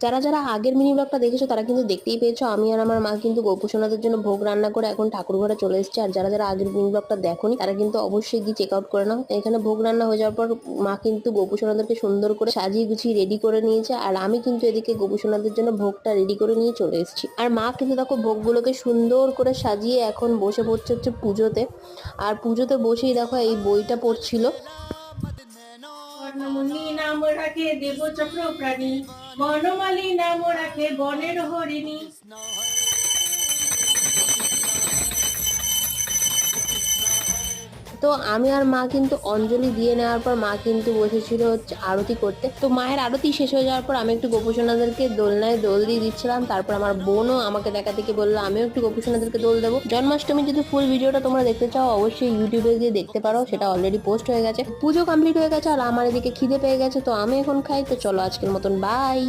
যারা যারা আগের মিনি ব্লগটা দেখেছো তারা কিন্তু দেখতেই পেয়েছো আমি আর আমার মা কিন্তু গোপুসোনাদের জন্য ভোগ রান্না করে এখন ঠাকুর ঘরে চলে এসেছে। আর যারা যারা আগের মিনি ব্লগটা দেখোনি তারা কিন্তু অবশ্যই গিয়ে চেক আউট করে নাও। এখানে ভোগ রান্না হয়ে যাওয়ার পর মা কিন্তু গোপুসোনাদেরকে সুন্দর করে সাজিয়ে গুছিয়ে রেডি করে নিয়েছে, আর আমি কিন্তু এদিকে গোপুসোনাদের জন্য ভোগটা রেডি করে নিয়ে চলে এসেছি। আর মা কিন্তু দেখো ভোগগুলোকে সুন্দর করে সাজিয়ে এখন বসে পড়ছে হচ্ছে পুজোতে। আর পুজোতে বসেই দেখো এই বইটা পড়ছিল। বর্ণমুনি নাম রাখে দেব চক্র প্রাণী, বনমালী নাম রাখে বনের হরিণী। তো আমি আর মা কিন্তু অঞ্জলি দিয়ে নেওয়ার পর মা কিন্তু বসেছিল হচ্ছে আরতি করতে। তো মায়ের আরতি শেষ হয়ে যাওয়ার পর আমি একটু গোপুসোনাদেরকে দোলনায় দোল দিয়ে দিচ্ছিলাম। তারপর আমার বোনও আমাকে দেখা দেখে বললো আমিও একটু গোপুসোনাদেরকে দোল দেবো। জন্মাষ্টমী যদি ফুল ভিডিওটা তোমরা দেখতে চাও অবশ্যই ইউটিউবে গিয়ে দেখতে পারো, সেটা অলরেডি পোস্ট হয়ে গেছে। পুজো কমপ্লিট হয়ে গেছে আর আমার এদিকে খিদে পেয়ে গেছে, তো আমি এখন খাই। তো চলো আজকের মতন বাই।